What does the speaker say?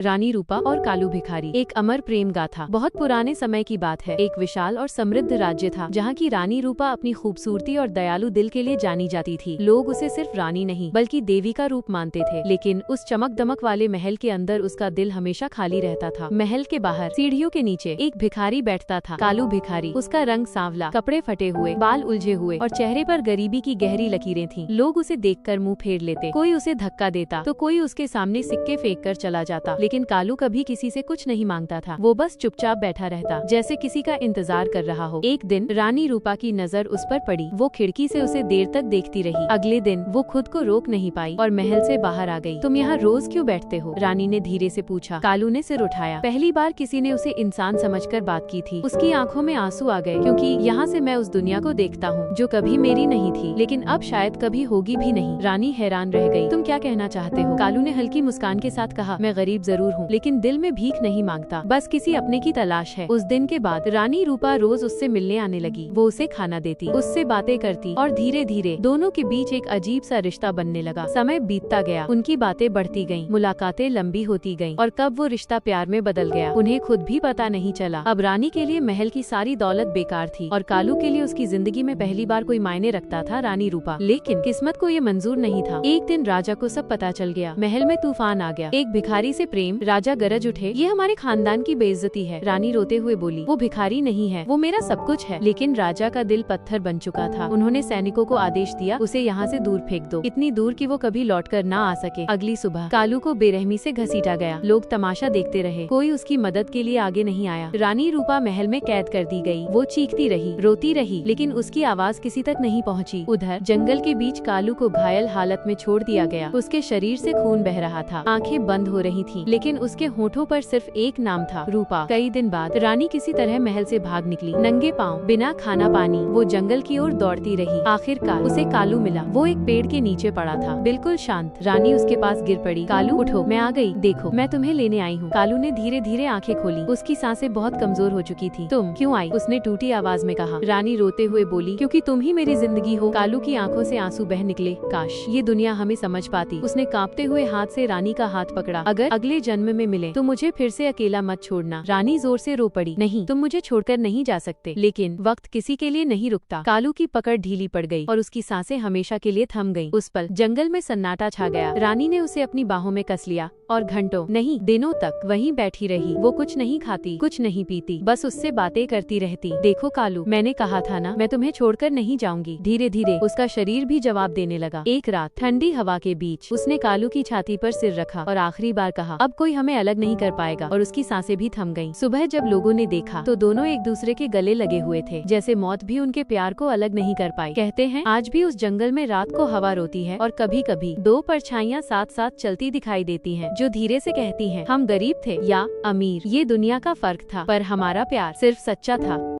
रानी रूपा और कालू भिखारी। एक अमर प्रेम गाथा। बहुत पुराने समय की बात है। एक विशाल और समृद्ध राज्य था जहाँ की रानी रूपा अपनी खूबसूरती और दयालु दिल के लिए जानी जाती थी। लोग उसे सिर्फ रानी नहीं बल्कि देवी का रूप मानते थे। लेकिन उस चमक दमक वाले महल के अंदर उसका दिल हमेशा खाली रहता था। महल के बाहर सीढ़ियों के नीचे एक भिखारी बैठता था, कालू भिखारी। उसका रंग सांवला, कपड़े फटे हुए, बाल उलझे हुए और चेहरे पर गरीबी की गहरी लकीरें थीं। लोग उसे देखकर मुंह फेर लेते, कोई उसे धक्का देता तो कोई उसके सामने सिक्के फेंक कर चला जाता। लेकिन कालू कभी किसी से कुछ नहीं मांगता था। वो बस चुपचाप बैठा रहता, जैसे किसी का इंतजार कर रहा हो। एक दिन रानी रूपा की नजर उस पर पड़ी। वो खिड़की से उसे देर तक देखती रही। अगले दिन वो खुद को रोक नहीं पाई और महल से बाहर आ गई। तुम यहाँ रोज क्यों बैठते हो? रानी ने धीरे से पूछा। कालू ने सिर उठाया। पहली बार किसी ने उसे इंसान समझकर बात की थी। उसकी आंखों में आंसू आ गए, क्योंकि यहाँ से मैं उस दुनिया को देखता हूँ जो कभी मेरी नहीं थी, लेकिन अब शायद कभी होगी भी नहीं। रानी हैरान रह गई। तुम क्या कहना चाहते हो? कालू ने हल्की मुस्कान के साथ कहा। मैं गरीब जरूर हूँ, लेकिन दिल में भीख नहीं मांगता, बस किसी अपने की तलाश है। उस दिन के बाद रानी रूपा रोज उससे मिलने आने लगी। वो उसे खाना देती, उससे बातें करती और धीरे धीरे दोनों के बीच एक अजीब सा रिश्ता बनने लगा। समय बीतता गया, उनकी बातें बढ़ती गईं, मुलाकातें लंबी होती गईं और कब वो रिश्ता प्यार में बदल गया उन्हें खुद भी पता नहीं चला। अब रानी के लिए महल की सारी दौलत बेकार थी और कालू के लिए उसकी जिंदगी में पहली बार कोई मायने रखता था रानी रूपा। लेकिन किस्मत को ये मंजूर नहीं था। एक दिन राजा को सब पता चल गया। महल में तूफान आ गया। एक भिखारी से प्रेम। राजा गरज उठे, ये हमारे खानदान की बेइज्जती है। रानी रोते हुए बोली, वो भिखारी नहीं है, वो मेरा सब कुछ है। लेकिन राजा का दिल पत्थर बन चुका था। उन्होंने सैनिकों को आदेश दिया, उसे यहाँ से दूर फेंक दो, इतनी दूर कि वो कभी लौटकर ना आ सके। अगली सुबह कालू को बेरहमी से घसीटा गया। लोग तमाशा देखते रहे, कोई उसकी मदद के लिए आगे नहीं आया। रानी रूपा महल में कैद कर दी गई। वो चीखती रही, रोती रही, लेकिन उसकी आवाज किसी तक नहीं पहुँची। उधर जंगल के बीच कालू को घायल हालत में छोड़ दिया गया। उसके शरीर से खून बह रहा था, आंखें बंद हो रही थीं, लेकिन उसके होठों पर सिर्फ एक नाम था, रूपा। कई दिन बाद रानी किसी तरह महल से भाग निकली, नंगे पांव, बिना खाना पानी। वो जंगल की ओर दौड़ती रही। आखिरकार उसे कालू मिला। वो एक पेड़ के नीचे पड़ा था, बिल्कुल शांत। रानी उसके पास गिर पड़ी। कालू उठो, मैं आ गई, देखो मैं तुम्हें लेने आई हूँ। कालू ने धीरे धीरे आंखें खोली। उसकी सांसें बहुत कमजोर हो चुकी थी। तुम क्यों आई? उसने टूटी आवाज में कहा। रानी रोते हुए बोली, क्योंकि तुम ही मेरी जिंदगी हो। कालू की आंखों से आंसू बह निकले। काश ये दुनिया हमें समझ पाती। उसने कांपते हुए हाथ से रानी का हाथ पकड़ा। अगर अगले जन्म में मिले तो मुझे फिर से अकेला मत छोड़ना। रानी जोर से रो पड़ी। नहीं, तुम मुझे छोड़कर नहीं जा सकते। लेकिन वक्त किसी के लिए नहीं रुकता। कालू की पकड़ ढीली पड़ गई और उसकी सांसें हमेशा के लिए थम गईं। उस पल जंगल में सन्नाटा छा गया। रानी ने उसे अपनी बाहों में कस लिया और घंटों नहीं, दिनों तक वहीं बैठी रही। वो कुछ नहीं खाती, कुछ नहीं पीती, बस उससे बातें करती रहती। देखो कालू, मैंने कहा था ना, मैं तुम्हें छोड़कर नहीं जाऊंगी। धीरे धीरे उसका शरीर भी जवाब देने लगा। एक रात ठंडी हवा के बीच उसने कालू की छाती पर सिर रखा और आखिरी बार कहा, अब कोई हमें अलग नहीं कर पाएगा। और उसकी सांसें भी थम गईं। सुबह जब लोगों ने देखा तो दोनों एक दूसरे के गले लगे हुए थे, जैसे मौत भी उनके प्यार को अलग नहीं कर पाई। कहते हैं आज भी उस जंगल में रात को हवा रोती है और कभी कभी दो परछाइयां साथ साथ चलती दिखाई देती हैं, जो धीरे से कहती हैं, हम गरीब थे या अमीर, ये दुनिया का फर्क था, पर हमारा प्यार सिर्फ सच्चा था।